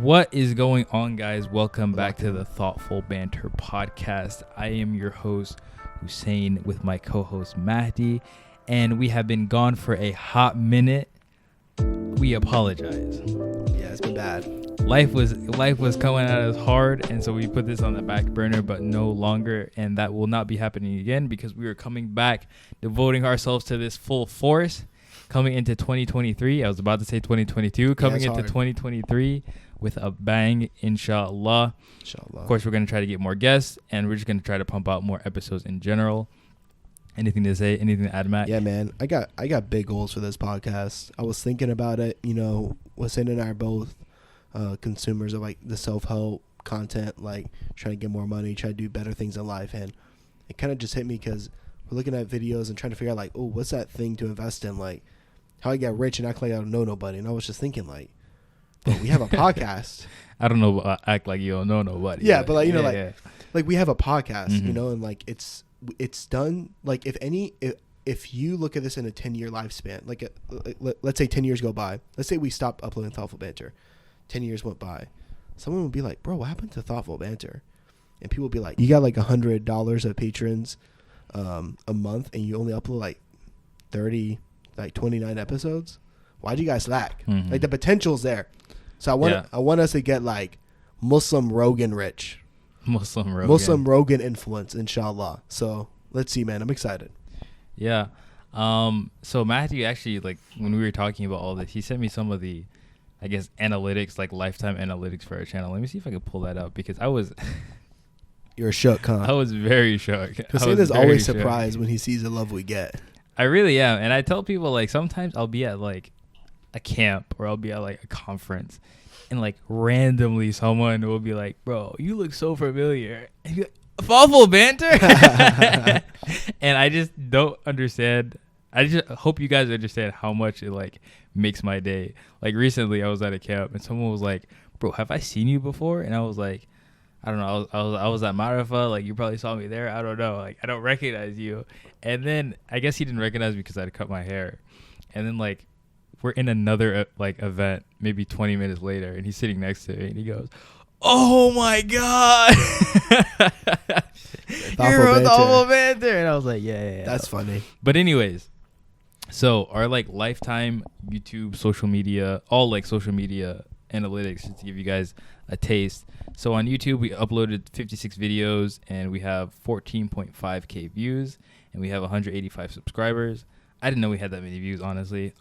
What is going on, guys? Welcome back to the Thoughtful Banter podcast. I am your host, Hussein, with my co-host, Mahdi, and we have been gone for a hot minute. We apologize. Yeah, it's been bad. Life was coming at us hard, and so we put this on the back burner, but no longer, and that will not be happening again because we are coming back, devoting ourselves to this full force, coming into 2023. I was about to say 2022, coming into 2023 with a bang, inshallah. Of course, we're going to try to get more guests, and we're just going to try to pump out more episodes in general. Anything to say? Anything to add, Matt? Yeah, man. I got big goals for this podcast. I was thinking about it. You know, Hussein and I are both consumers of like the self-help content, like trying to get more money, try to do better things in life. And it kind of just hit me because we're looking at videos and trying to figure out like, oh, what's that thing to invest in? Like how I get rich and act like I don't know nobody. And I was just thinking like, but we have a podcast. I don't know, act like you don't know nobody. Yeah, but like, you know, like we have a podcast, you know, and like it's done. Like if you look at this in a 10-year lifespan, like let's say 10 years go by, let's say we stop uploading Thoughtful Banter, 10 years went by, someone would be like, bro, what happened to Thoughtful Banter? And people would be like, you got like $100 of patrons a month and you only upload like 29 episodes. Why'd you guys slack? Like the potential's there. So I want us to get like Muslim Rogan rich. Muslim Rogan influence, inshallah. So let's see, man. I'm excited. Yeah. So Matthew actually, like when we were talking about all this, he sent me some of the, I guess, analytics, like lifetime analytics for our channel. Let me see if I can pull that up because I was You're shook, huh? I was very shook. Hussein is always surprised when he sees the love we get. I really am. And I tell people like sometimes I'll be at like a camp or I'll be at like a conference and like randomly someone will be like, bro, you look so familiar. And you're like, Thoughtful Banter? And I just don't understand. I just hope you guys understand how much it like makes my day. Like recently I was at a camp and someone was like, bro, have I seen you before? And I was like, I don't know. I was at Marafa. Like you probably saw me there. I don't know. Like I don't recognize you. And then I guess he didn't recognize me because I'd cut my hair. And then like we're in another like event, maybe 20 minutes later, and he's sitting next to me, and he goes, "Oh my God, you're a Thoughtful Banter!" And I was like, "Yeah, that's funny." But anyways, so our like lifetime YouTube, social media, all like social media analytics, just to give you guys a taste. So on YouTube, we uploaded 56 videos, and we have 14.5K views, and we have 185 subscribers. I didn't know we had that many views, honestly.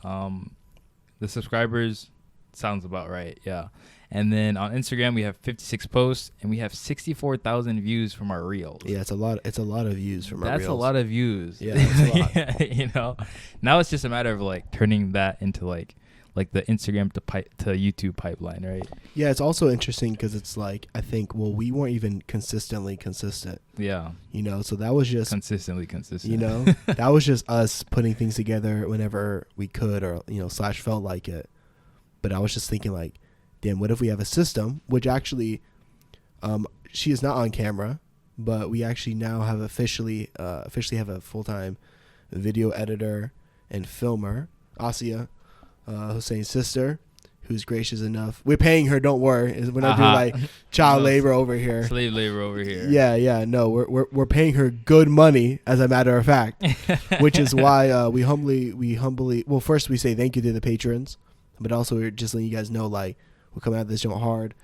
The subscribers sounds about right, yeah. And then on Instagram, we have 56 posts, and we have 64,000 views from our reels. Yeah, it's a lot. It's a lot of views from our reels. That's a lot of views. Yeah, that's a lot. You know, now it's just a matter of like turning that into like the Instagram to YouTube pipeline, right? Yeah, it's also interesting because it's like I think we weren't even consistently consistent. Yeah, you know, so that was just consistently consistent. You know, that was just us putting things together whenever we could, or / felt like it. But I was just thinking like, damn, what if we have a system? Which actually, she is not on camera, but we actually now have officially have a full-time video editor and filmer, Asia. Hussein's sister, who's gracious enough. We're paying her, don't worry. We're not doing like child labor over here. Slave labor over here. Yeah. No, we're paying her good money, as a matter of fact. Which is why we humbly well, first we say thank you to the patrons, but also we're just letting you guys know like we're coming at this joint hard.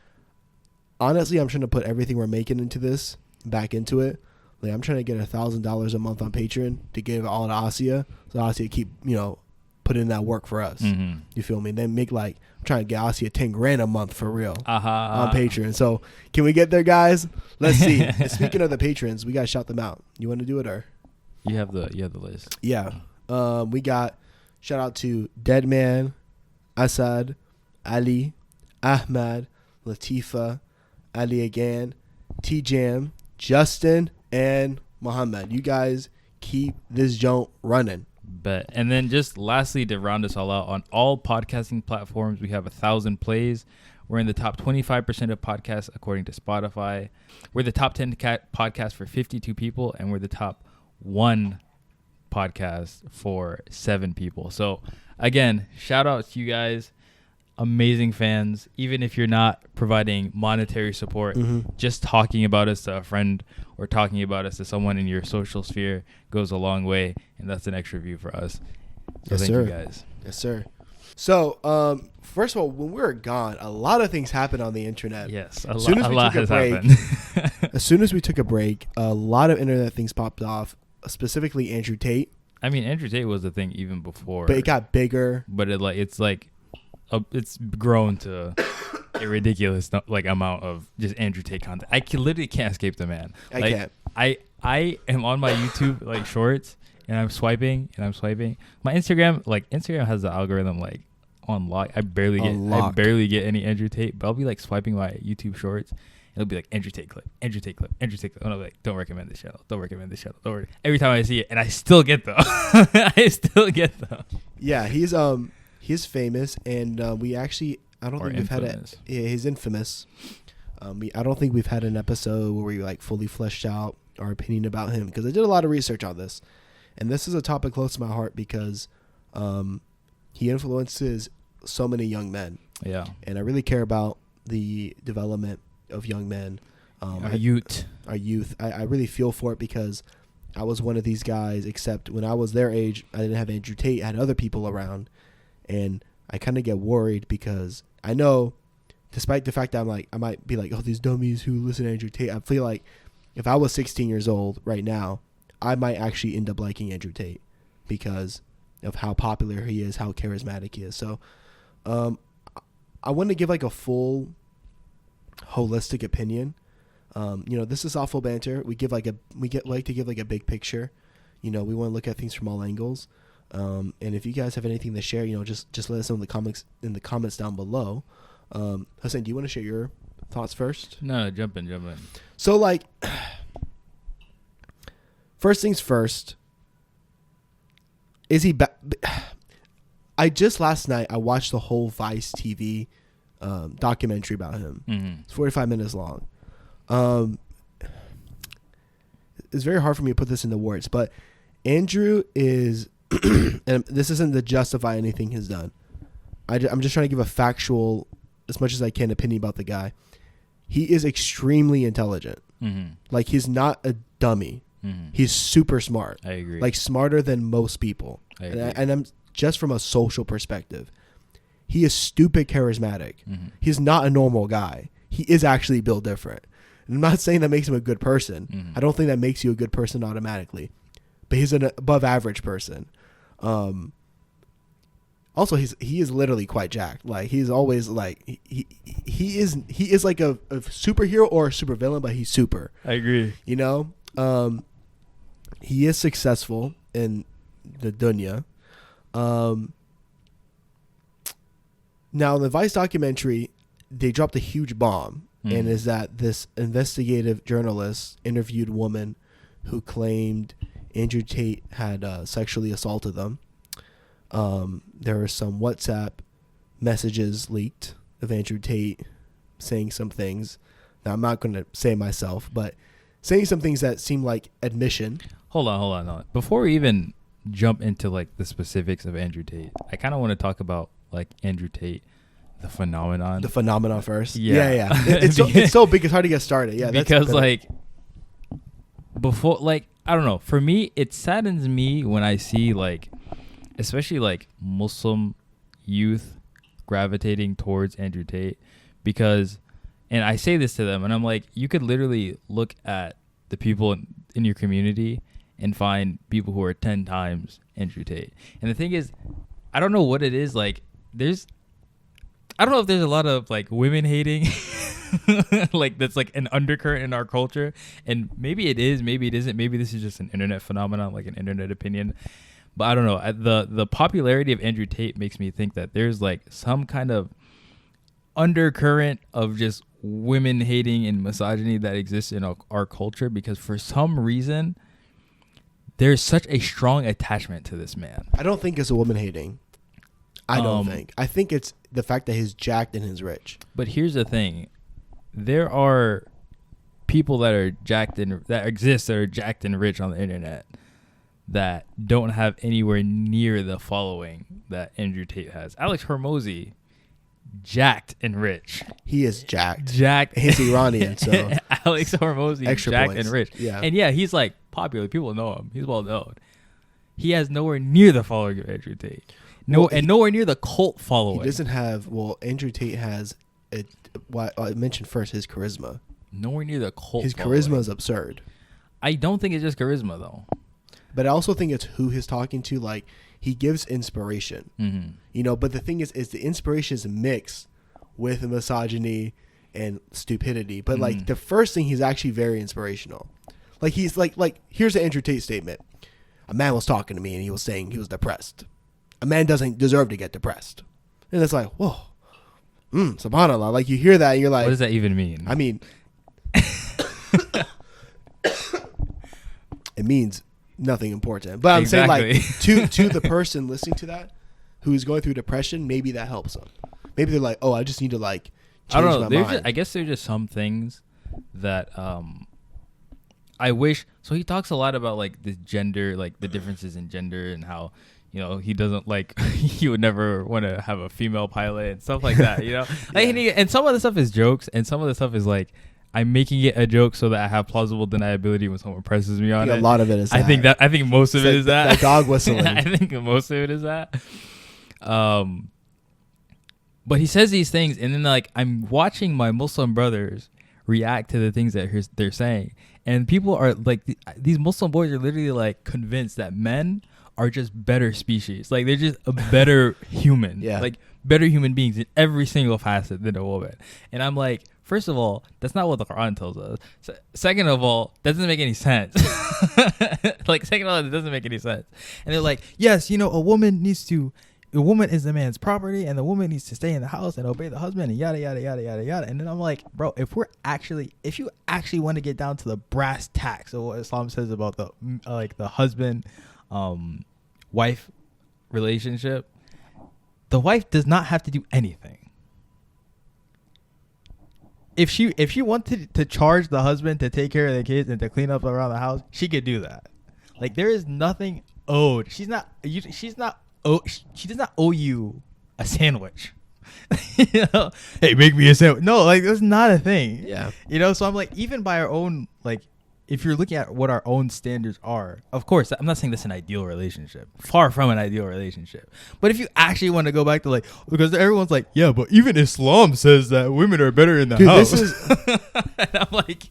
Honestly, I'm trying to put everything we're making into this back into it. Like I'm trying to get $1,000 a month on Patreon to give all to Asia, so Asia keep put in that work for us. You feel me? Then make like I'm trying to get Asia $10,000 a month for real on Patreon. So can we get there, guys? Let's see. And speaking of the patrons, we gotta shout them out. You want to do it or? You have the list. Yeah. We got shout out to Deadman, Asad, Ali, Ahmad, Latifa, Ali again, T Jam, Justin, and Muhammad. You guys keep this joint running. And then just lastly, to round us all out, on all podcasting platforms, we have 1,000 plays. We're in the top 25% of podcasts according to Spotify. We're the top 10 podcasts for 52 people, and we're the top 1 podcast for 7 people. So again, shout out to you guys. amazing fans. Even if you're not providing monetary support, just talking about us to a friend or talking about us to someone in your social sphere goes a long way, and that's an extra view for us. So Yes, thank sir. you guys. Yes, sir. So, first of all, when we were gone, a lot of things happened on the internet. Yes, As soon as we lot took has a break, happened. as soon as we took a break, a lot of internet things popped off, specifically Andrew Tate. I mean, Andrew Tate was a thing even before, But it got bigger. But it's grown to a ridiculous amount of just Andrew Tate content. I literally can't escape the man. I can't. I am on my YouTube shorts and I'm swiping. My Instagram has the algorithm on lock. I barely get any Andrew Tate, but I'll be swiping my YouTube shorts. It'll be Andrew Tate clip. And I'll be don't recommend this channel. Every time I see it, and I still get them. Yeah, he's famous, and we actually I don't think we've had a. Yeah, he's infamous. I don't think we've had an episode where we fully fleshed out our opinion about him, because I did a lot of research on this, and this is a topic close to my heart because he influences so many young men. Yeah, and I really care about the development of young men. Our youth. I really feel for it because I was one of these guys, except when I was their age, I didn't have Andrew Tate. I had other people around, and I kind of get worried because I know, despite the fact that I might be oh, these dummies who listen to Andrew Tate, I feel like if I was 16 years old right now, I might actually end up liking Andrew Tate because of how popular he is, how charismatic he is. So I want to give a full holistic opinion. This is Awful Banter. We like to give a big picture. We want to look at things from all angles. And if you guys have anything to share, just let us know in the comments down below. Hussein, do you want to share your thoughts first? No, jump in. So first things first, is he last night I watched the whole Vice TV documentary about him. Mm-hmm. It's 45 minutes long. It's very hard for me to put this into words, but Andrew is, and this isn't to justify anything he's done. I'm just trying to give a factual, as much as I can, opinion about the guy. He is extremely intelligent. Mm-hmm. He's not a dummy. Mm-hmm. He's super smart. I agree. Smarter than most people. I agree. And I'm just from a social perspective. He is stupid charismatic. Mm-hmm. He's not a normal guy. He is actually built different. And I'm not saying that makes him a good person. Mm-hmm. I don't think that makes you a good person automatically. But he's an above average person. Also, he is literally quite jacked. He's always he is a superhero or a supervillain, but he's super. I agree. He is successful in the dunya. Now, in the Vice documentary, they dropped a huge bomb, and is that this investigative journalist interviewed a woman who claimed Andrew Tate had sexually assaulted them. There were some WhatsApp messages leaked of Andrew Tate saying some things. Now, I'm not going to say myself, but saying some things that seem like admission. Hold on. Before we even jump into the specifics of Andrew Tate, I kind of want to talk about Andrew Tate, the phenomenon. The phenomenon first. Yeah. It's so big, it's hard to get started. Yeah, because before I don't know. For me, it saddens me when I see especially Muslim youth gravitating towards Andrew Tate, because, and I say this to them, and I'm you could literally look at the people in your community and find people who are 10 times Andrew Tate. And the thing is, I don't know what it is. I don't know if there's a lot of women hating, that's an undercurrent in our culture. And maybe it is, maybe it isn't. Maybe this is just an internet phenomenon, an internet opinion. But I don't know. The popularity of Andrew Tate makes me think that there's some kind of undercurrent of just women hating and misogyny that exists in our culture, because for some reason there's such a strong attachment to this man. I don't think it's a woman hating. I don't think. I think it's the fact that he's jacked and he's rich. But here's the thing. There are people that are jacked and that are jacked and rich on the internet that don't have anywhere near the following that Andrew Tate has. Alex Hormozy jacked and rich. He is jacked. Jacked. He's Iranian, so Alex Hormozy, extra jacked points. and rich. Yeah. And yeah, he's like popular. People know him. He's well known. He has nowhere near the following of Andrew Tate. Nowhere near the cult following. He doesn't have. Well, Andrew Tate has. I mentioned first his charisma. Nowhere near the cult. His following. charisma is absurd. I don't think it's just charisma though. But I also think it's who he's talking to. Like, he gives inspiration. Mm-hmm. You know, but the thing is the inspiration is mixed with misogyny and stupidity. But like the first thing, he's actually very inspirational. Like, he's like here's the Andrew Tate statement. A man was talking to me and he was saying he was depressed. A man doesn't deserve to get depressed. And it's like, whoa, subhanAllah. Like, you hear that and you're like, what does that even mean? I mean, it means nothing important. But I'm saying, like, to the person listening to that who's going through depression, maybe that helps them. Maybe they're like, oh, I just need to, like, change I don't know. my mind. I guess there's just some things that I wish. So he talks a lot about like the gender, like the differences in gender, and how, you know, he doesn't like he would never want to have a female pilot and stuff like that. You know, Yeah. and some of the stuff is jokes, and some of the stuff is like, I'm making it a joke so that I have plausible deniability when someone presses me on it. A lot of it is that. I think most of it is that. That dog whistling. I think most of it is that. But he says these things, and then like I'm watching my Muslim brothers react to the things that they're saying, and people are like, these Muslim boys are literally like convinced that men are just better species, like they're just a better human, like better human beings in every single facet than a woman. And I'm like, first of all, that's not what the Quran tells us. Second of all, that doesn't make any sense. Like, second of all, it doesn't make any sense. And they're like, yes, you know, a woman is the man's property, and the woman needs to stay in the house and obey the husband, and yada yada yada yada yada. And then I'm like, bro, if you actually want to get down to the brass tacks of what Islam says about the the husband wife relationship, the wife does not have to do anything. If she wanted to charge the husband to take care of the kids and to clean up around the house, she could do that. Like, there is nothing owed. She does not owe you a sandwich. You know? Hey, make me a sandwich. No, like, that's not a thing. Yeah. You know, so I'm like, even by our own, like, if you're looking at what our own standards are, of course, I'm not saying this is an ideal relationship. Far from an ideal relationship. But if you actually want to go back to, like, because everyone's like, yeah, but even Islam says that women are better in the house. And I'm like,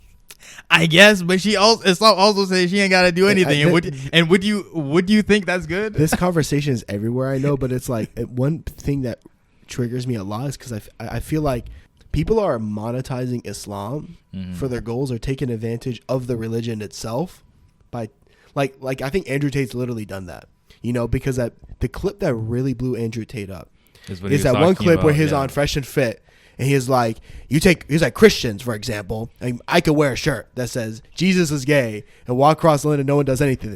I guess, but Islam also says she ain't got to do anything. Would you think that's good? This conversation is everywhere, I know, but it's like, one thing that triggers me a lot is because I feel like people are monetizing Islam for their goals, or taking advantage of the religion itself by like I think Andrew Tate's literally done that, you know, because the clip that really blew Andrew Tate up is that one clip where he's on Fresh and Fit, and he's like, he's like, Christians, for example, and I could wear a shirt that says Jesus is gay and walk across the land and no one does anything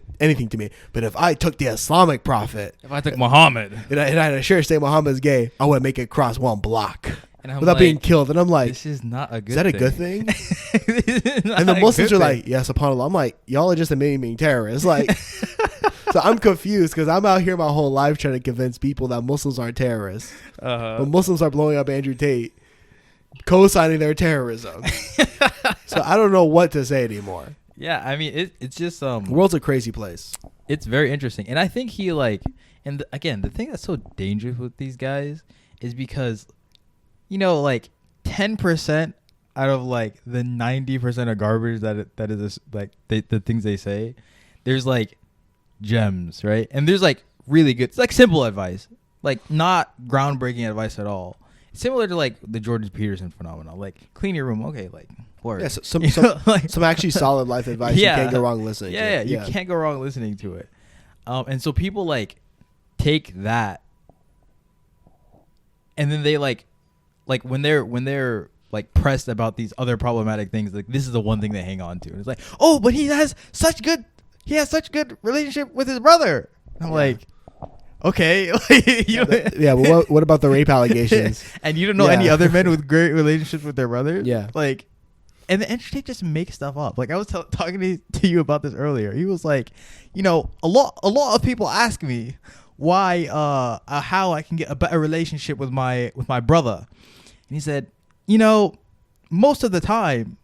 to me. But if I took the Islamic prophet, if I took Muhammad and I had a shirt saying Muhammad is gay, I would make it cross one block without like, being killed. And I'm like, this is not a good is that thing. a good thing? And the Muslims are like, yes, subhanAllah. I'm like, y'all are just admitting terrorists. Like, so I'm confused because I'm out here my whole life trying to convince people that Muslims aren't terrorists. But Muslims are blowing up Andrew Tate, co-signing their terrorism. So I don't know what to say anymore. Yeah, I mean, it's just the world's a crazy place. It's very interesting, and I think he like, and again, the thing that's so dangerous with these guys is because, you know, like 10% out of like the 90% of garbage that is like the things they say, there's like gems, right? And there's like really good, it's like simple advice, like not groundbreaking advice at all. Similar to like the Jordan Peterson phenomenon, like clean your room, okay, like word. Yeah, some actually solid life advice. Yeah, you can't go wrong listening. Yeah, you can't go wrong listening to it. And so people like take that, and then they like when they're like pressed about these other problematic things, like this is the one thing they hang on to, and it's like, oh, but he has such good relationship with his brother. And I'm like, okay. But what about the rape allegations? And you don't know any other men with great relationships with their brother? Yeah. Like, and the Andrew Tate just makes stuff up. Like, I was talking to you about this earlier. He was like, you know, a lot of people ask me, how I can get a better relationship with my brother. And he said, most of the time,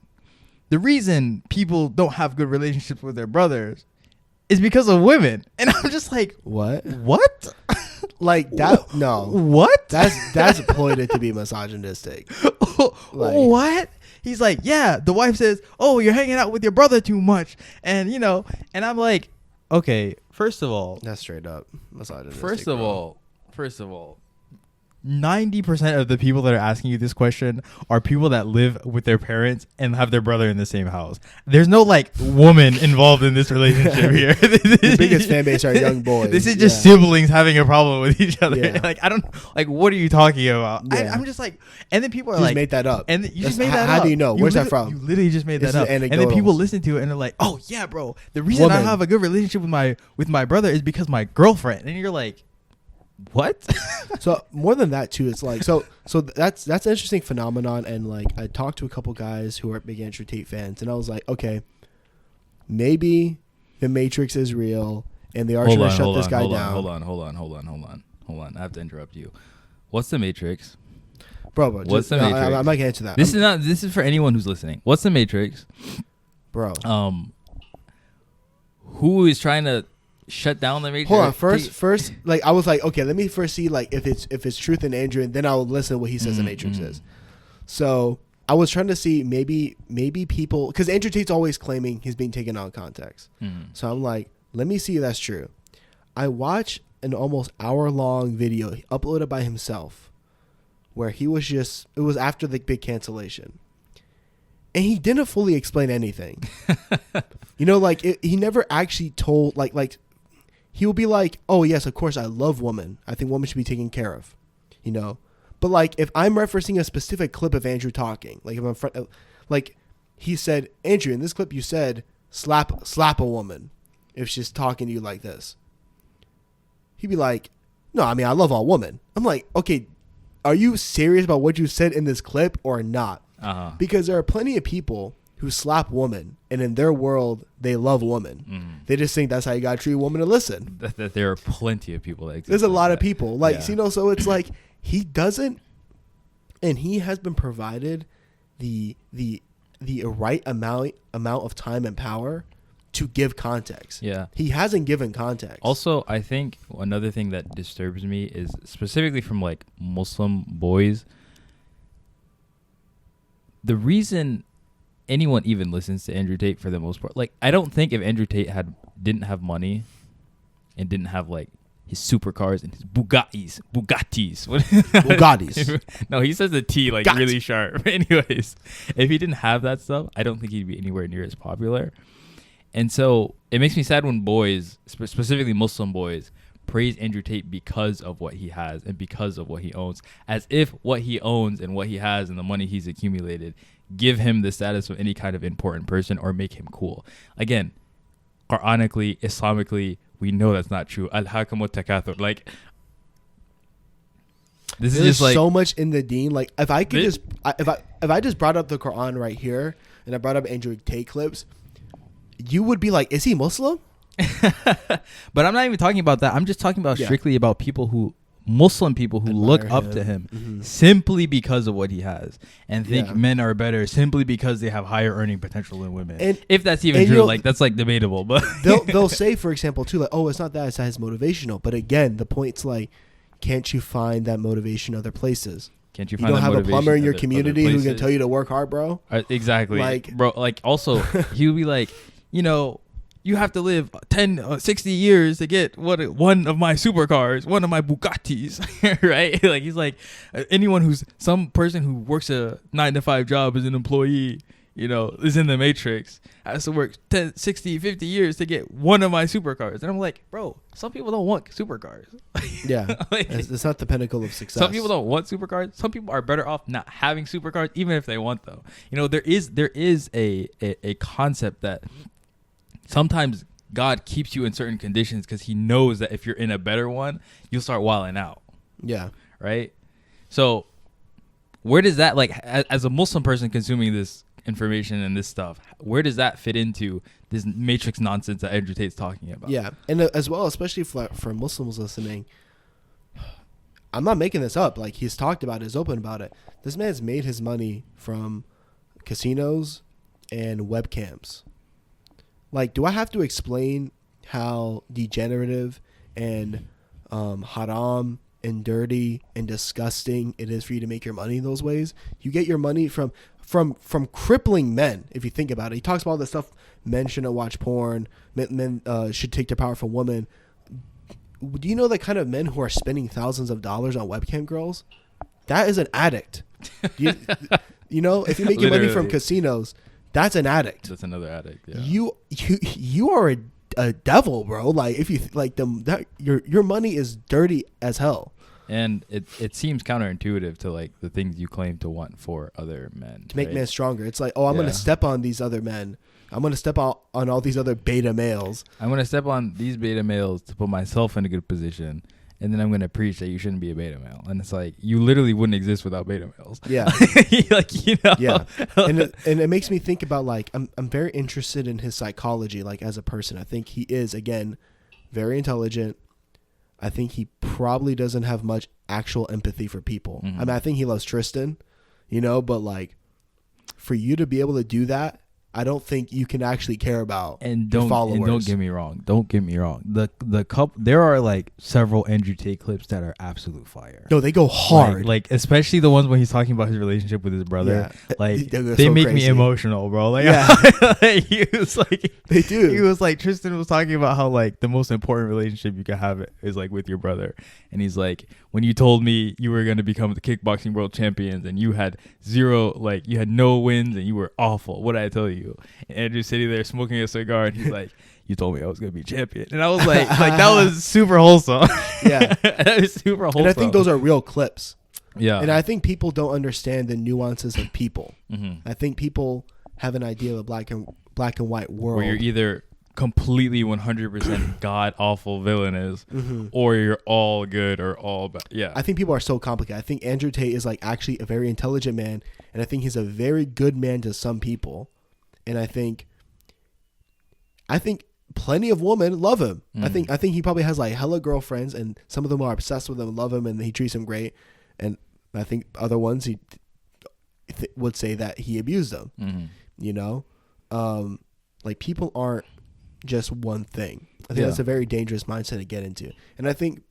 the reason people don't have good relationships with their brothers is because of women. And I'm just like, What? Like that? No. What? That's exploited to be misogynistic. What? He's like, yeah, the wife says, oh, you're hanging out with your brother too much. And, and I'm like, okay, first of all. That's straight up misogynistic. First of all, 90% of the people that are asking you this question are people that live with their parents and have their brother in the same house. There's no woman involved in this relationship here. The biggest fan base are young boys. This is just siblings having a problem with each other. Yeah. I don't what are you talking about? Yeah. I'm just and then people are you just made that up. And you just made that up. How do you know? Where's that from? You literally just made that up. And then people listen to it and they're like, oh yeah, bro. The reason I have a good relationship with my brother is because my girlfriend. And you're like, what? So more than that too, it's so that's an interesting phenomenon. And I talked to a couple guys who are big Andrew Tate fans, and I was like, okay, maybe the Matrix is real, and they are trying to shut this guy down. Hold on. I have to interrupt you. What's the Matrix? Bro, what's the Matrix? I'm not getting into that. This is for anyone who's listening. What's the Matrix? Bro. Who is trying to shut down the Matrix? Hold on. First, I was like, okay, let me first see if it's truth in Andrew, and then I'll listen to what he says the Matrix is. So I was trying to see maybe people, because Andrew Tate's always claiming he's being taken out of context. So I'm like, let me see if that's true. I watched an almost hour-long video uploaded by himself where he was it was after the big cancellation. And he didn't fully explain anything. He never actually told, he will be like, oh, yes, of course, I love women. I think women should be taken care of, But, if I'm referencing a specific clip of Andrew talking, if I'm he said, Andrew, in this clip you said, slap a woman if she's talking to you like this. He'd be like, no, I mean, I love all women. I'm like, okay, are you serious about what you said in this clip or not? Because there are plenty of people who slap women, and in their world, they love women. They just think that's how you got to treat a woman to listen. That there are plenty of people that exist. There's a lot of people. So it's he doesn't, and he has been provided the right amount of time and power to give context. Yeah. He hasn't given context. Also, I think another thing that disturbs me is specifically from Muslim boys. The reason anyone even listens to Andrew Tate for the most part, I don't think if Andrew Tate didn't have money and didn't have his supercars and his Bugattis. No, he says the T really sharp. Anyways, if he didn't have that stuff, I don't think he'd be anywhere near as popular. And so it makes me sad when boys, specifically Muslim boys, praise Andrew Tate because of what he has and because of what he owns, as if what he owns and what he has and the money he's accumulated give him the status of any kind of important person or make him cool. Again, Quranically, Islamically, we know that's not true. Al-hakamu takathur. This is just so much in the deen. If I could if I just brought up the Quran right here and I brought up Andrew Tate clips, you would be like, is he Muslim? But I'm not even talking about that. I'm just talking about strictly about Muslim people who look up to him simply because of what he has and think men are better simply because they have higher earning potential than women. And if that's even true, that's debatable. But they'll say, for example, too, oh, it's not that, it's his motivational. But again, the point's can't you find that motivation other places? Can't you find don't have a plumber in your community who can tell you to work hard, bro? Exactly. Bro, also, he would be like, you have to live 60 years to get one of my supercars, one of my Bugattis, right? He's like, some person who works a 9-to-5 job as an employee, is in the Matrix, has to work 10, 60, 50 years to get one of my supercars. And I'm like, bro, some people don't want supercars. Yeah. It's not the pinnacle of success. Some people don't want supercars. Some people are better off not having supercars, even if they want them. There is a concept that sometimes God keeps you in certain conditions because he knows that if you're in a better one, you'll start wilding out. Yeah. Right? So where does that, as a Muslim person consuming this information and this stuff. Where does that fit into this matrix nonsense that Andrew Tate's talking about? Yeah, and as well, especially for Muslims listening, I'm not making this up. Like, he's talked about it, he's open about it. This man's made his money from casinos and webcams. Like, do I have to explain how degenerative and haram and dirty and disgusting it is for you to make your money in those ways? You get your money from crippling men, if you think about it. He talks about all the stuff, men shouldn't watch porn, men should take their power from women. Do you know the kind of men who are spending thousands of dollars on webcam girls? That is an addict. You know, if you're making money from casinos, that's an addict. That's another addict. Yeah. You are a devil, bro. Like, if you like them, that your money is dirty as hell. And it seems counterintuitive to like the things you claim to want for other men. To make men stronger. It's like, oh, I'm going to step on these other men. I'm going to step out on all these other beta males. I'm going to step on these beta males to put myself in a good position. And then I'm going to preach that you shouldn't be a beta male. And it's like, you literally wouldn't exist without beta males. Yeah. Like, you know. Yeah. And it makes me think about, like, I'm very interested in his psychology, like, as a person. I think he is, again, very intelligent. I think he probably doesn't have much actual empathy for people. Mm-hmm. I mean, I think he loves Tristan, you know, but, like, for you to be able to do that, I don't think you can actually care about your followers. And don't get me wrong. The couple, there are like several Andrew Tate clips that are absolute fire. No, they go hard. Like especially the ones when he's talking about his relationship with his brother. Yeah. Like They they so make crazy. me emotional, bro. Like, Yeah. like, he was like, They do. He was like, Tristan was talking about how like the most important relationship you can have is like with your brother. And he's like, when you told me you were going to become the kickboxing world champions and you had zero, like you had no wins and you were awful. What did I tell you? And Andrew's sitting there smoking a cigar and he's like, you told me I was going to be champion. And I was like that was super wholesome. Yeah. That was super wholesome. And I think those are real clips. Yeah. And I think people don't understand the nuances of people. Mm-hmm. I think people have an idea of a black and white world. Where you're either completely 100% god awful villainous or you're all good or all bad. Yeah. I think people are so complicated. I think Andrew Tate is like actually a very intelligent man, and I think he's a very good man to some people. And I think plenty of women love him. I think he probably has like hella girlfriends, and some of them are obsessed with him, love him, and he treats them great. And I think other ones he would say that he abused them. You know, like people aren't just one thing. I think that's a very dangerous mindset to get into. And I think,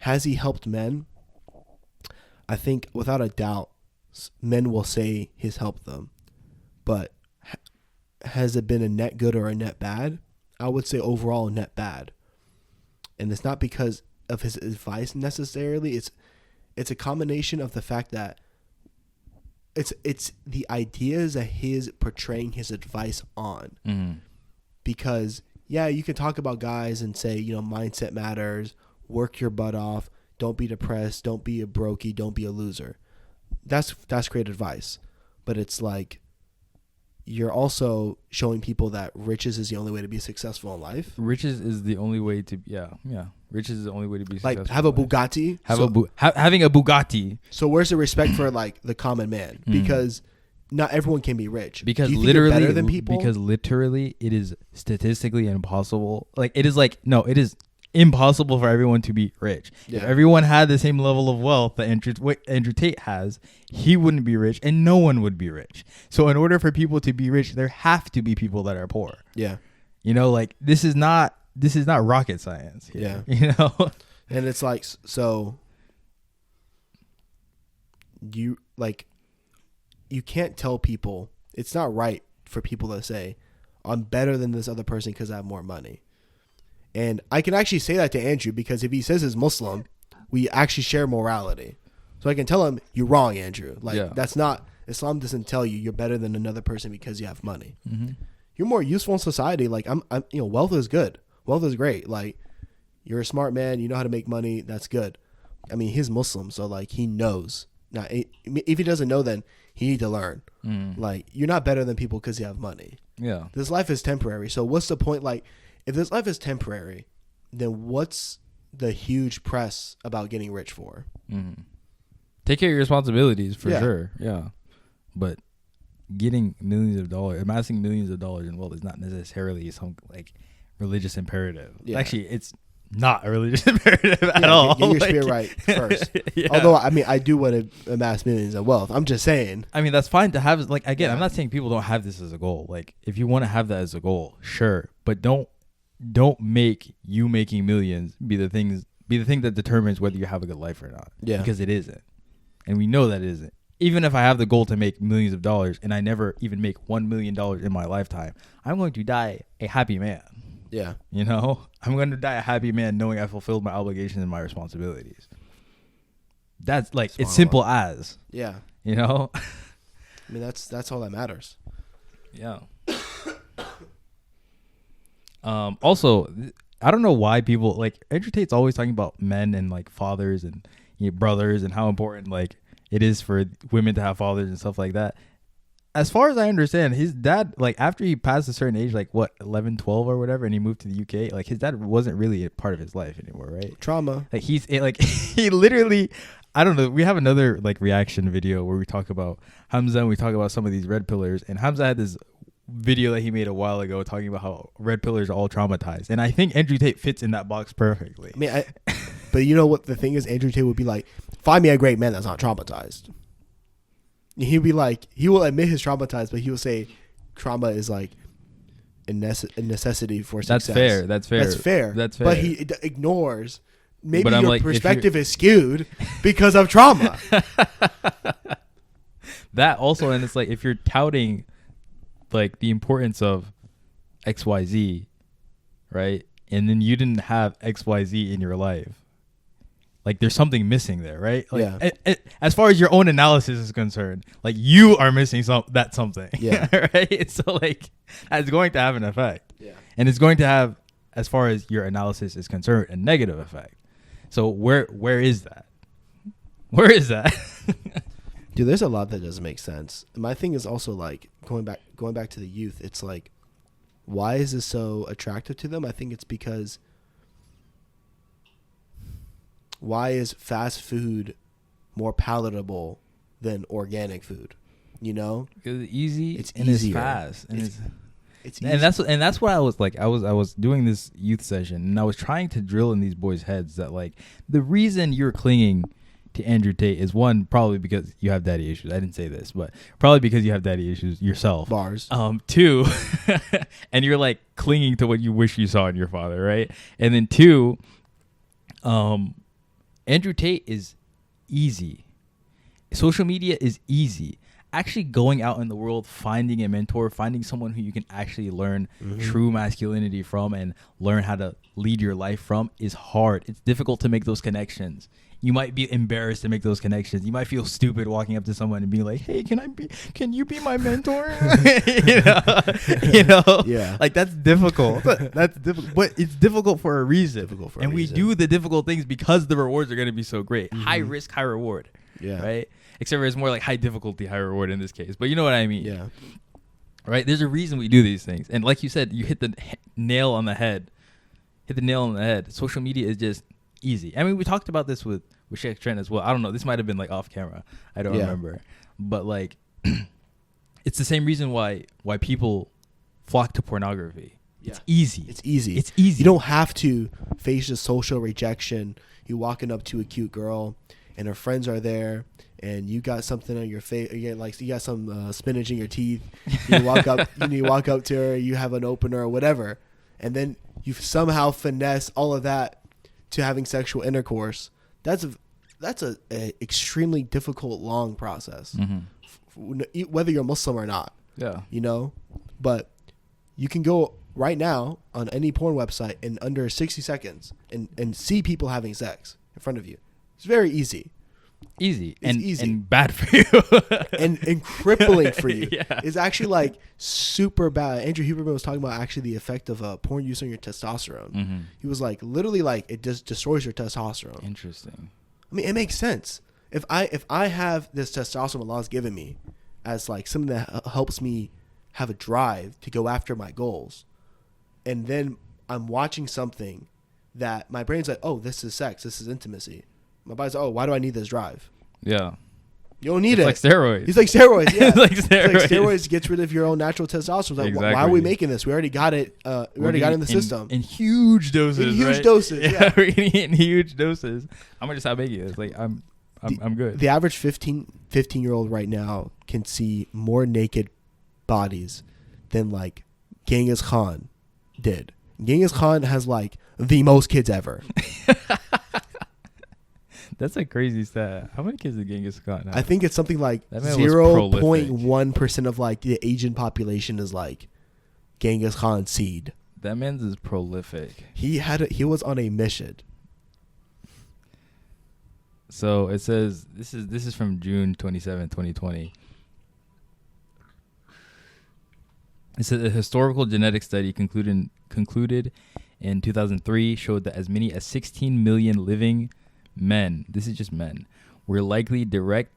has he helped men? I think without a doubt, men will say he's helped them. But has it been a net good or a net bad? I would say overall net bad. And it's not because of his advice necessarily. It's a combination of the fact that it's the ideas that he's portraying his advice on. Because you can talk about guys and say, you know, mindset matters, work your butt off, don't be depressed, don't be a brokey, don't be a loser. That's great advice. But it's like, you're also showing people that riches is the only way to be successful in life. Riches is the only way to Riches is the only way to be successful. Like have a Bugatti. Having a Bugatti. So where's the respect for like the common man? Because not everyone can be rich. Because Do you think you're literally, better than people? Because literally, it is statistically impossible. Like it is impossible for everyone to be rich. Yeah. If everyone had the same level of wealth that Andrew Tate has, he wouldn't be rich, and no one would be rich. So in order for people to be rich, there have to be people that are poor. Yeah. You know, like this is not rocket science here, you know. And it's like, so you can't tell people, it's not right for people to say, I'm better than this other person because I have more money. And I can actually say that to Andrew, because if he says he's Muslim, we actually share morality. So I can tell him, you're wrong, Andrew. Like that's not, Islam doesn't tell you you're better than another person because you have money. You're more useful in society. Like I'm you know, wealth is good. Wealth is great. Like you're a smart man. You know how to make money. That's good. I mean, he's Muslim, so like he knows. Now, if he doesn't know, then he need to learn. Like you're not better than people because you have money. Yeah. This life is temporary. So what's the point? Like if this life is temporary, then what's the huge press about getting rich for? Take care of your responsibilities for sure. Yeah. But getting millions of dollars, amassing millions of dollars in wealth is not necessarily some like religious imperative. Yeah. Actually, it's not a religious imperative at all. Get your Like, spirit right first. yeah. Although, I mean, I do want to amass millions of wealth. I'm just saying. I mean, that's fine to have. Like, again, I'm Yeah. not saying people don't have this as a goal. Like, if you want to have that as a goal, sure, but don't make you making millions be the thing that determines whether you have a good life or not. Yeah. Because it isn't, and we know that it isn't. Even if I have the goal to make millions of dollars and I never even make $1 million in my lifetime, I'm going to die a happy man. Yeah. You know, I'm going to die a happy man knowing I fulfilled my obligations and my responsibilities. That's like, Smart it's simple as, Yeah. you know? I mean, that's all that matters. Yeah. Also, I don't know why people like Andrew Tate's always talking about men and like fathers and brothers and how important like it is for women to have fathers and stuff like that. As far as I understand, his dad, like after he passed a certain age, like what, 11, 12 or whatever, and he moved to the UK, like his dad wasn't really a part of his life anymore, right? Trauma. Like he literally, I don't know. We have another like reaction video where we talk about Hamza and we talk about some of these red pillars. And Hamza had this video that he made a while ago talking about how red pillars are all traumatized. And I think Andrew Tate fits in that box perfectly. I mean, but you know what the thing is? Andrew Tate would be like, find me a great man that's not traumatized. He'd be like, he will admit he's traumatized, but he will say trauma is like a necessity for success. That's fair. But he ignores maybe But I'm your like, if perspective is skewed because of trauma. That also, and it's like if you're touting like the importance of XYZ, right? And then you didn't have XYZ in your life. Like there's something missing there, right? Like, Yeah. As far as your own analysis is concerned, like you are missing something. Yeah. Right. So like that's going to have an effect. Yeah. And it's going to have, as far as your analysis is concerned, a negative effect. So where is that? Where is that? Dude, there's a lot that doesn't make sense. My thing is also like going back to the youth. It's like, why is this so attractive to them? I think it's because why is fast food more palatable than organic food? You know, Because it's easy. It's and easier. It's fast. And it's easy. and that's what I was like. I was doing this youth session and I was trying to drill in these boys' heads that like the reason you're clinging to Andrew Tate is one, probably because you have daddy issues. I didn't say this, but probably because you have daddy issues yourself. Bars. Two, and you're like clinging to what you wish you saw in your father, right? And then two, Andrew Tate is easy. Social media is easy. Actually going out in the world, finding a mentor, finding someone who you can actually learn true masculinity from and learn how to lead your life from is hard. It's difficult to make those connections. You might be embarrassed to make those connections. You might feel stupid walking up to someone and being like, "Hey, can you be my mentor?" you know? Yeah. Like that's difficult. That's difficult. But it's difficult for a reason. And we do the difficult things because the rewards are going to be so great. High risk, high reward. Yeah. Right? Except for it's more like high difficulty, high reward in this case. But you know what I mean. Yeah. Right? There's a reason we do these things. And like you said, you hit the nail on the head. Social media is just easy. I mean, we talked about this with Sheikh Trent as well. I don't know. This might have been like off camera. I don't remember. But like, it's the same reason why people flock to pornography. Yeah. It's easy. It's easy. It's easy. You don't have to face the social rejection. You walking up to a cute girl and her friends are there and you got something on your face. You got some spinach in your teeth. You walk up to her, you have an opener or whatever. And then you somehow finesse all of that to having sexual intercourse. That's a extremely difficult, long process, whether you're Muslim or not. Yeah. You know, but you can go right now on any porn website in under 60 seconds and see people having sex in front of you. It's very easy. Easy. It's easy. And bad for you. and crippling for you. Yeah. It's actually like super bad. Andrew Huberman was talking about actually the effect of porn use on your testosterone. He was like, literally like it just destroys your testosterone. Interesting. I mean, it makes sense. If I have this testosterone Allah's given me as like something that helps me have a drive to go after my goals, and then I'm watching something that my brain's like, oh, this is sex, this is intimacy. My body's like, oh, why do I need this drive? Yeah. You don't need it's it. like steroids. He's like steroids. Yeah, It's like It's like steroids. steroids gets rid of your own natural testosterone. Like, why are we making this? We already got it. We already got it in the system. In huge doses. In huge right? doses. Yeah. We're eating it in huge doses. I'm gonna stop making this. Like I'm good. The average 15-year-old right now can see more naked bodies than like Genghis Khan did. Genghis Khan has like the most kids ever. That's a crazy stat. How many kids did Genghis Khan have? I think it's something like That man was 0.1% of like the Asian population is like Genghis Khan's seed. That man's is prolific. He was on a mission. So it says this is from June 27, 2020. It says a historical genetic study concluded in 2003 showed that as many as 16 million living men, this is just men, were likely direct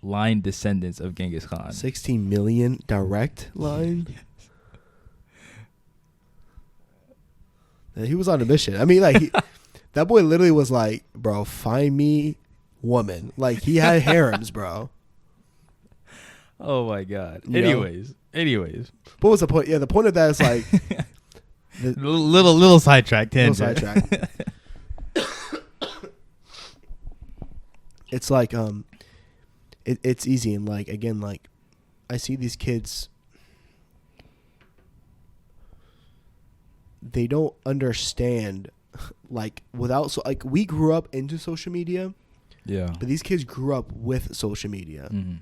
line descendants of Genghis Khan. 16 million direct line. He was on a mission. I mean, like that boy literally was like, "Bro, find me woman." Like he had harems, bro. Oh my god. You Anyways. What was the point? Yeah, the point of that is like Little sidetrack tangent. sidetrack. It's like it's easy, and like again, like I see these kids, they don't understand, like like we grew up into social media, Yeah. but these kids grew up with social media. Mm-hmm.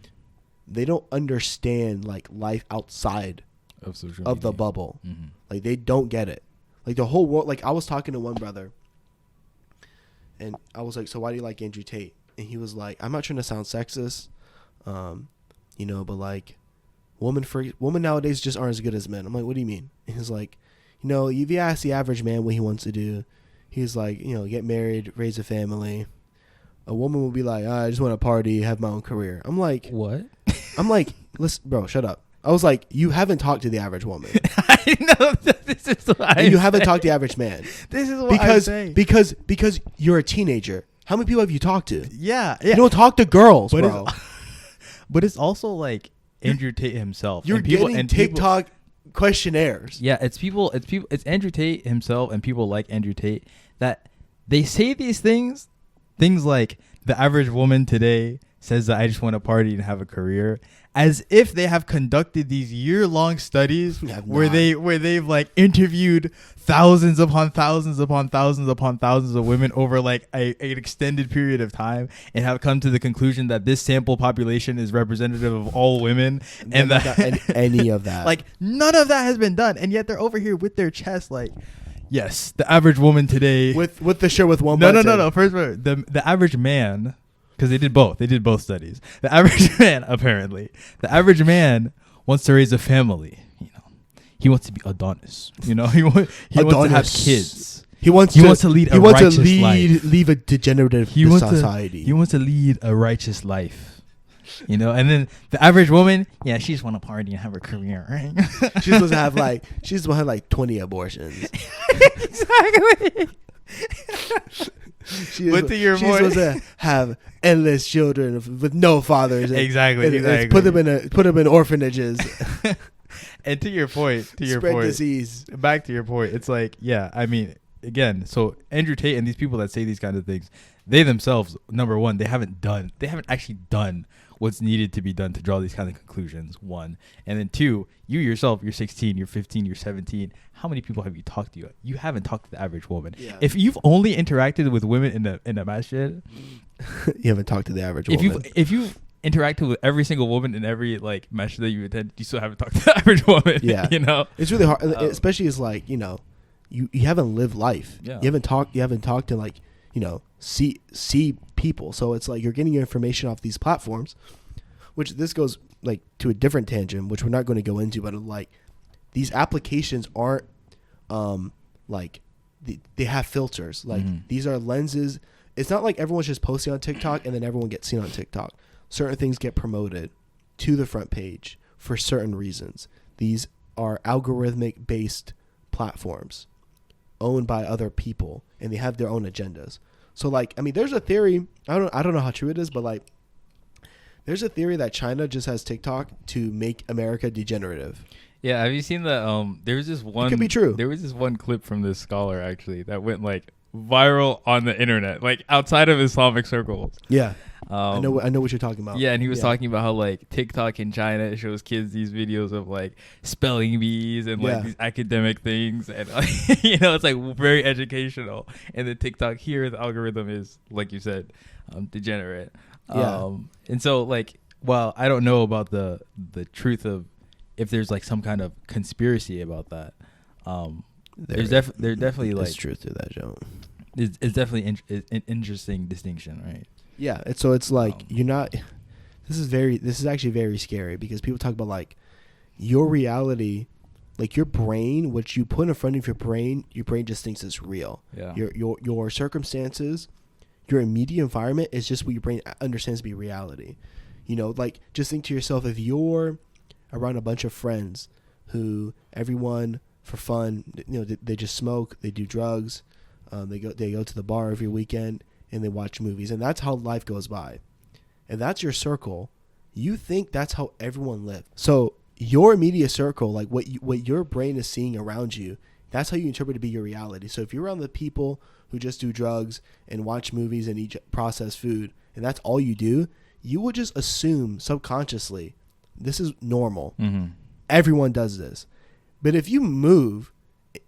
They don't understand like life outside Of social of the media. bubble. Mm-hmm. Like they don't get it. Like the whole world. Like I was talking to one brother, and I was like, "So why do you like Andrew Tate?" And he was like, "I'm not trying to sound sexist, but like, women nowadays just aren't as good as men." I'm like, "What do you mean?" And he's like, if you ask the average man what he wants to do, he's like, get married, raise a family. A woman will be like, "I just want to party, have my own career." I'm like, What? listen, bro, shut up. I was like, you haven't talked to the average woman. I know this is what And you haven't talked to the average man. This is what I'm saying. Because you're a teenager. How many people have you talked to? Yeah. You don't talk to girls, But bro. But it's also like Andrew Tate himself. You're and people, getting and people- TikTok questionnaires. Yeah, it's Andrew Tate himself and people like Andrew Tate that they say these things like the average woman today says that I just want to party and have a career, as if they have conducted these year-long studies where they've like interviewed thousands upon thousands upon thousands upon thousands of women over like an extended period of time and have come to the conclusion that this sample population is representative of all women, and that any of that. like none of that has been done, and yet they're over here with their chest like, yes, the average woman today with the shirt with one no. button. First, the average man, because they did both studies. The average man, apparently, the average man wants to raise a family. He wants to be Adonis. He wants to have kids. He wants to lead a righteous life. Leave a degenerative society. He wants to lead a righteous life. And then the average woman, yeah, she just want to party and have a career, right? She's supposed to have like 20 abortions. Exactly. She's But to your point, supposed to have endless children with no fathers. Exactly. Put them in orphanages. And to your point, spread disease. Back to your point, it's like, yeah, I mean, again, so Andrew Tate and these people that say these kinds of things, they themselves, number one, they haven't actually done what's needed to be done to draw these kind of conclusions, one. And then two, you yourself, you're 16, you're 15, you're 17. How many people have you talked to? You haven't talked to the average woman. Yeah. If you've only interacted with women in the masjid, you haven't talked to the average woman. If you've interacted with every single woman in every like masjid that you attend, you still haven't talked to the average woman. Yeah. It's really hard, especially as like, you haven't lived life. Yeah. You haven't talked to like, see people. So it's like you're getting your information off these platforms, which this goes like to a different tangent, which we're not going to go into, but like these applications aren't like they have filters. Like these are lenses. It's not like everyone's just posting on TikTok and then everyone gets seen on TikTok. Certain things get promoted to the front page for certain reasons. These are algorithmic based platforms owned by other people, and they have their own agendas. So like, I mean, there's a theory, I don't know how true it is, but like There's a theory that China just has TikTok to make America degenerative. Yeah, have you seen the there was this one, It could be true. There was this one clip from this scholar actually that went like viral on the internet, like outside of Islamic circles. Yeah. I know what you're talking about. Yeah, and he was talking about how like TikTok in China shows kids these videos of like spelling bees and like these academic things, and it's like very educational. And the TikTok here, the algorithm is like you said, degenerate. Yeah. And so like, well, I don't know about the truth of if there's like some kind of conspiracy about that. There's definitely like truth to that, Joe. It's definitely an interesting distinction, right? Yeah, it's like you're not. This is actually very scary because people talk about like your reality, like your brain, what you put in front of your brain just thinks is real. Yeah. Your circumstances, your immediate environment is just what your brain understands to be reality. Like just think to yourself, if you're around a bunch of friends who everyone for fun, they just smoke, they do drugs, they go to the bar every weekend, and they watch movies, and that's how life goes by, and that's your circle. You think that's how everyone lives. So your immediate circle, like what your brain is seeing around you, that's how you interpret it to be your reality. So if you're around the people who just do drugs and watch movies and eat processed food, and that's all you do, you will just assume subconsciously this is normal. Mm-hmm. Everyone does this. But if you move,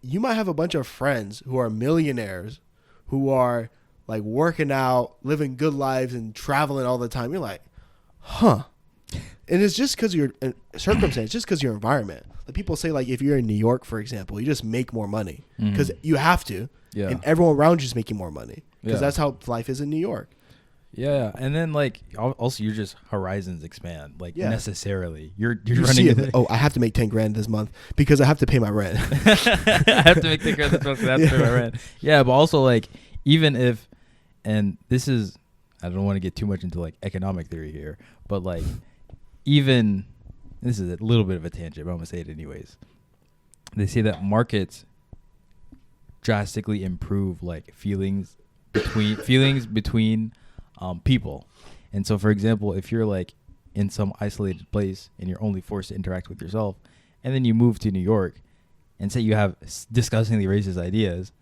you might have a bunch of friends who are millionaires, who are like working out, living good lives, and traveling all the time. You're like, huh. And it's just because of your circumstance, just because of your environment. Like people say, like if you're in New York, for example, you just make more money because you have to. Yeah. And everyone around you is making more money because Yeah. that's how life is in New York. Yeah, and then like also your just horizons expand necessarily. You're You running. see it, I have to make $10,000 this month because I have to pay my rent. I have to make the girl this month because I have to pay my rent. Yeah, but also like even if, and this is, I don't want to get too much into like economic theory here, but like even, this is a little bit of a tangent, but I'm gonna say it anyways. They say that markets drastically improve like feelings between people. And so for example, if you're like in some isolated place and you're only forced to interact with yourself, and then you move to New York and say you have disgustingly racist ideas,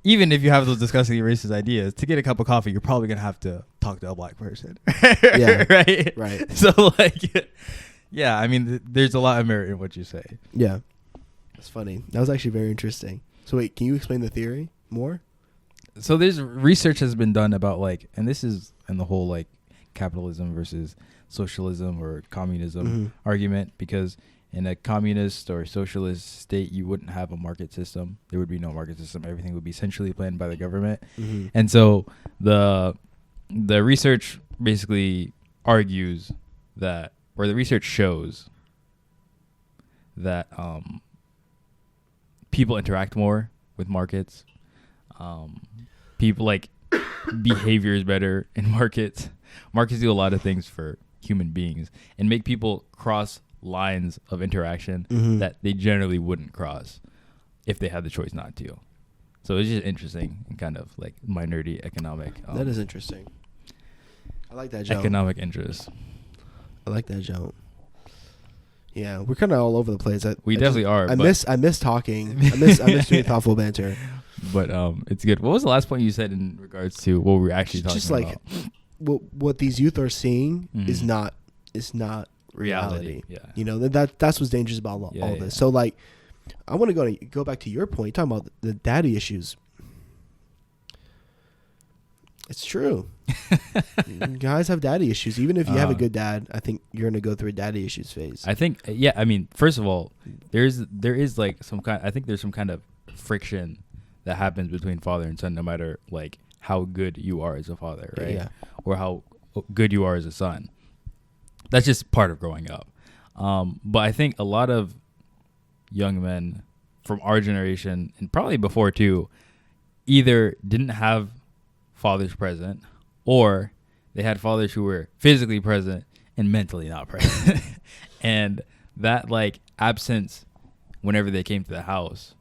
even if you have those disgustingly racist ideas, to get a cup of coffee, you're probably going to have to talk to a black person. Yeah. Right. So like, yeah, I mean, there's a lot of merit in what you say. Yeah. That's funny. That was actually very interesting. So wait, can you explain the theory more? So there's research has been done about like, and this is in the whole like capitalism versus socialism or communism argument, because in a communist or socialist state, you wouldn't have a market system. There would be no market system. Everything would be centrally planned by the government. And so the research basically argues that, or the research shows that people interact more with markets. People like behavior is better in markets. Markets do a lot of things for human beings and make people cross lines of interaction that they generally wouldn't cross if they had the choice not to. So it's just interesting and kind of like my nerdy economic. That is interesting. I like that joke. Economic interest. I like that joke. Yeah, we're kind of all over the place. We definitely are. I miss talking. I miss doing thoughtful banter. But it's good. What was the last point you said in regards to what we were actually talking just like about? What these youth are seeing is not reality. Yeah. That's what's dangerous about all of this. So like, I want to go back to your point. You're talking about the daddy issues. It's true. Guys have daddy issues. Even if you have a good dad, I think you're gonna go through a daddy issues phase. I think. Yeah. I mean, first of all, there is like some kind. I think there's some kind of friction that happens between father and son, no matter like how good you are as a father, right? Yeah. Or how good you are as a son. That's just part of growing up. But I think a lot of young men from our generation, and probably before too, either didn't have fathers present, or they had fathers who were physically present and mentally not present. And that like absence whenever they came to the house,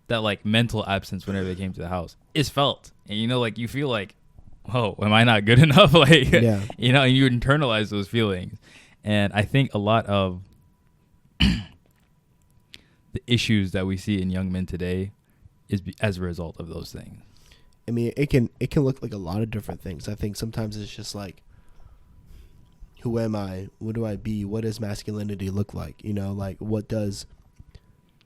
that like mental absence whenever they came to the house is felt. And like you feel like oh, am I not good enough? Like, Yeah. you know, and you internalize those feelings. And I think a lot of the issues that we see in young men today is as a result of those things. I mean, it can look like a lot of different things. I think sometimes it's just like, who am I? What do I be? What does masculinity look like? You know, like what do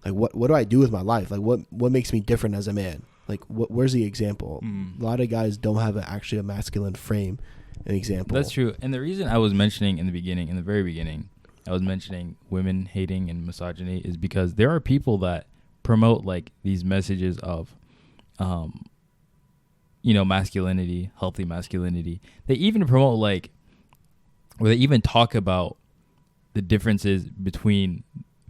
I do with my life? Like what makes me different as a man? Like where's the example? A lot of guys don't have actually a masculine frame, an example. That's true. And the reason I was mentioning in the very beginning, I was mentioning women hating and misogyny is because there are people that promote like these messages of, you know, masculinity, healthy masculinity. They even promote like, or they even talk about the differences between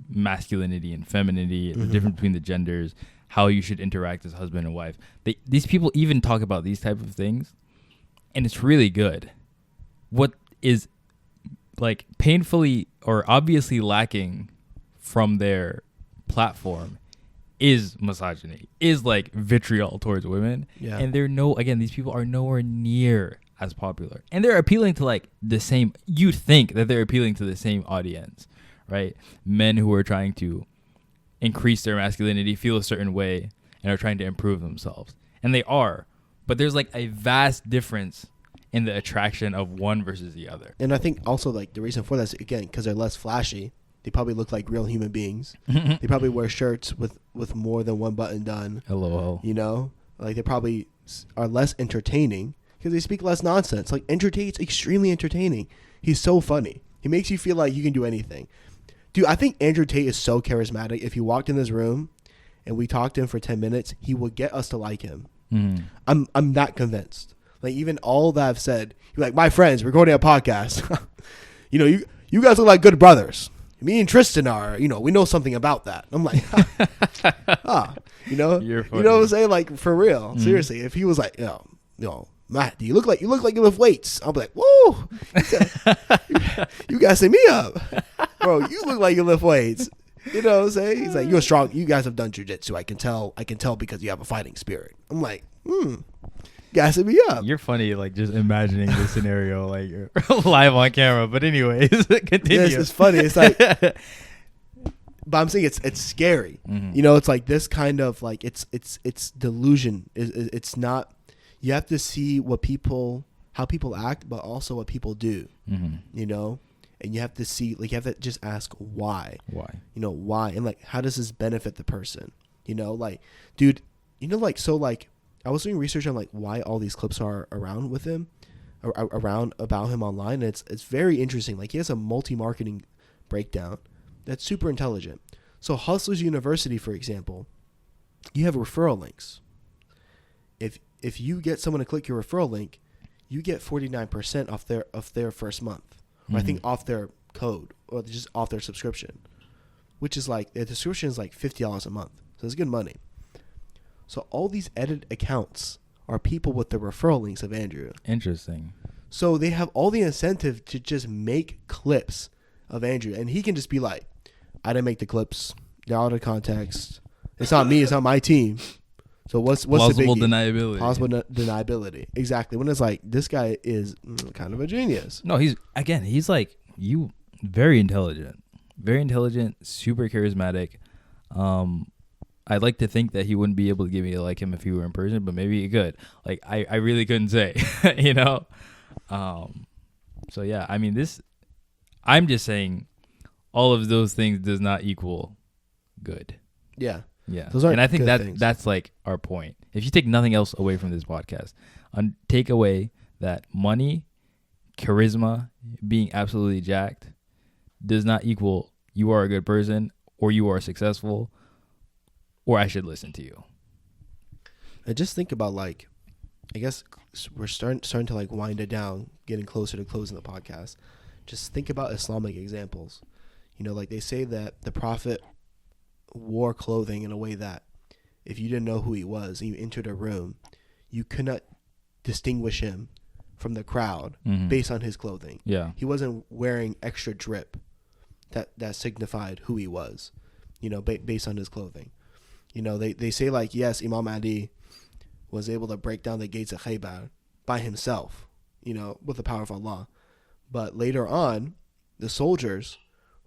masculinity and femininity, the difference between the genders, how you should interact as husband and wife. These people even talk about these type of things, and it's really good. What is like painfully or obviously lacking from their platform is misogyny, is like vitriol towards women. Yeah. And these people are nowhere near as popular. And they're appealing to like the same, you think that they're appealing to the same audience, right? Men who are trying to increase their masculinity, feel a certain way, and are trying to improve themselves. And they are. But there's like a vast difference in the attraction of one versus the other. And I think also like the reason for that is, again, because they're less flashy. They probably look like real human beings. They probably wear shirts with more than one button done. LOL. You know, like they probably are less entertaining because they speak less nonsense. Like Andrew Tate's extremely entertaining. He's so funny. He makes you feel like you can do anything. Dude, I think Andrew Tate is so charismatic. If you walked in this room and we talked to him for 10 minutes, he would get us to like him. I'm that convinced. Like even all that I've said, you're like, my friends, we're recording a podcast. You know, you guys look like good brothers. Me and Tristan are, you know, we know something about that. I'm like, you know, You're funny. you know what I'm saying? Like for real, seriously. If he was like, yo, Matt, you look like you lift weights. I'll be like, whoa, you guys set me up, bro. You look like you lift weights. You know what I'm saying? He's like, you're strong. You guys have done jujitsu. I can tell because you have a fighting spirit. I'm like, gassing me up. You're funny, like just imagining the scenario, like you're live on camera. But anyways, continue. Yes, it's funny. It's like, but I'm saying it's scary. You know, it's like this kind of like it's delusion. It's not. You have to see how people act, but also what people do. You know, and you have to see, like, you have to just ask why. Why? You know, why, and like, how does this benefit the person? You know, like, dude, you know, like, so like. I was doing research on like why all these clips are around with him, around about him online. And it's very interesting. Like he has a multi-marketing breakdown that's super intelligent. So Hustlers University, for example, you have referral links. If you get someone to click your referral link, you get 49% off their first month, or I think off their code, or just off their subscription, which is like the subscription is like $50 a month, so it's good money. So all these edited accounts are people with the referral links of Andrew. Interesting. So they have all the incentive to just make clips of Andrew. And he can just be like, I didn't make the clips. They're out of context. It's not me. It's not my team. So what's plausible the biggie? deniability? Plausible deniability. Exactly. When it's like, this guy is kind of a genius. No, he's like you, very intelligent, super charismatic. I'd like to think that he wouldn't be able to get me to like him if he were in person, but maybe he could. Like, I really couldn't say, you know? So, yeah, I mean, I'm just saying all of those things does not equal good. Yeah. Yeah. Those aren't and I think good that's like our point. If you take nothing else away from this podcast, take away that money, charisma, being absolutely jacked does not equal you are a good person or you are successful or I should listen to you. I just think about, like, I guess we're starting to like wind it down, getting closer to closing the podcast. Just think about Islamic examples. You know, like they say that the Prophet wore clothing in a way that if you didn't know who he was and you entered a room, you could not distinguish him from the crowd based on his clothing. Yeah. He wasn't wearing extra drip that signified who he was, you know, based on his clothing. You know, they say, like, yes, Imam Ali was able to break down the gates of Khaybar, by himself, with the power of Allah. But later on, the soldiers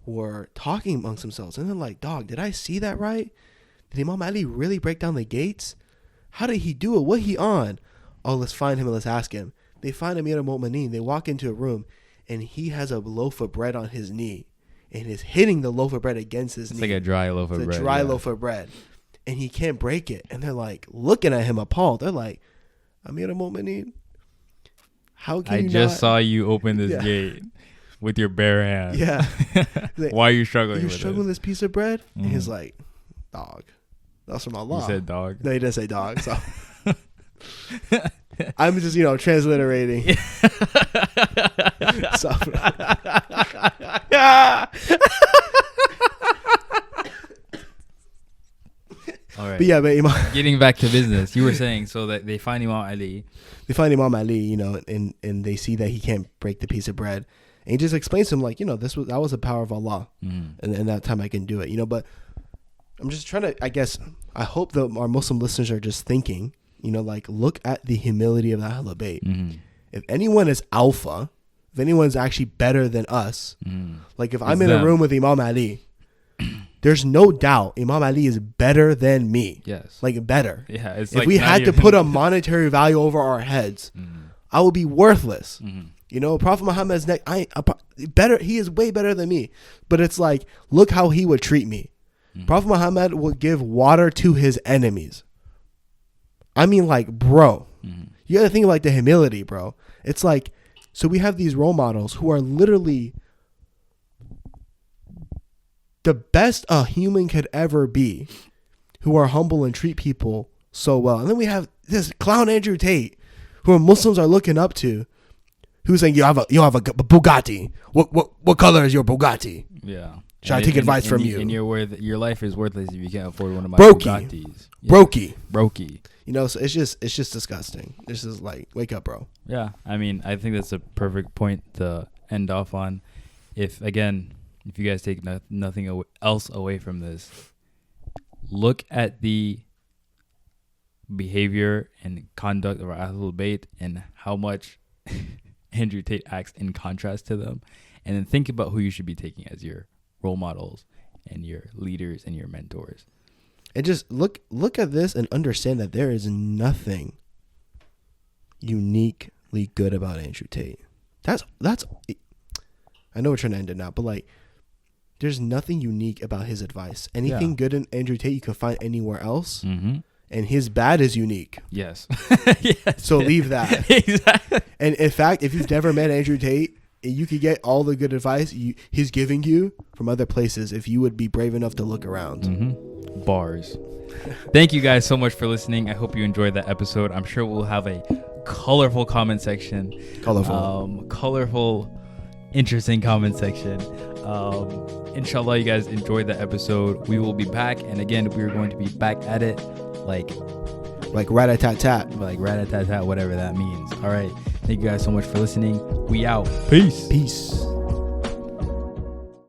were talking amongst themselves, and they're like, dog, did I see that right? Did Imam Ali really break down the gates? How did he do it? What he on? Oh, let's find him and let's ask him. They find Amir al-Mu'mineen. They walk into a room, and he has a loaf of bread on his knee, and is hitting the loaf of bread against his knee. It's like a dry loaf of bread. It's a dry loaf of bread. And he can't break it. And they're like looking at him appalled. They're like, Amir al-Mu'mineen, how can I you just not? saw you open this gate with your bare hands. Yeah. Like, why are you struggling you're with struggling with this? this piece of bread? And he's like, dog. That's from Allah. You said dog. No, he didn't say dog. So I'm just, transliterating. So, All right. but yeah, but Getting back to business, you were saying so that they find Imam Ali. they find Imam Ali, and they see that he can't break the piece of bread. And he just explains to him like, that was the power of Allah. And that time I can do it, but I'm just trying to, I guess, I hope that our Muslim listeners are just thinking, like, look at the humility of the Ahlul Bayt. If anyone is alpha, if anyone's actually better than us, like if I'm in a room with Imam Ali, there's no doubt Imam Ali is better than me. Yes. Like better. Yeah. It's If like we not had to even- put a monetary value over our heads, I would be worthless. Prophet Muhammad's neck, better. He is way better than me. But it's like, look how he would treat me. Prophet Muhammad would give water to his enemies. I mean, like, bro, you got to think like the humility, bro. It's like, so we have these role models who are literally the best a human could ever be, who are humble and treat people so well. And then we have this clown Andrew Tate, who Muslims are looking up to, who's saying, you have a Bugatti. What color is your Bugatti? Yeah. Should I take advice from you? And your life is worthless if you can't afford one of my Brokey. Bugattis. Yeah. Brokey. So it's just disgusting. This is like, wake up, bro. Yeah. I mean, I think that's a perfect point to end off on. If you guys take nothing else away from this, look at the behavior and conduct of our Ahlul Bayt and how much Andrew Tate acts in contrast to them, and then think about who you should be taking as your role models and your leaders and your mentors. And just look at this and understand that there is nothing uniquely good about Andrew Tate. That's I know we're trying to end it now, but like, there's nothing unique about his advice. Anything good in Andrew Tate you can find anywhere else, and his bad is unique. Yes. So leave that. Exactly. And in fact, if you've never met Andrew Tate, you could get all the good advice he's giving you from other places if you would be brave enough to look around. Bars. Thank you guys so much for listening. I hope you enjoyed that episode. I'm sure we'll have a colorful comment section. Colorful, interesting comment section. Inshallah, you guys enjoyed the episode. We will be back, and again, we're going to be back at it like rat-a-tat-tat. Like rat-a-tat-tat, whatever that means. All right. Thank you guys so much for listening. We out. Peace.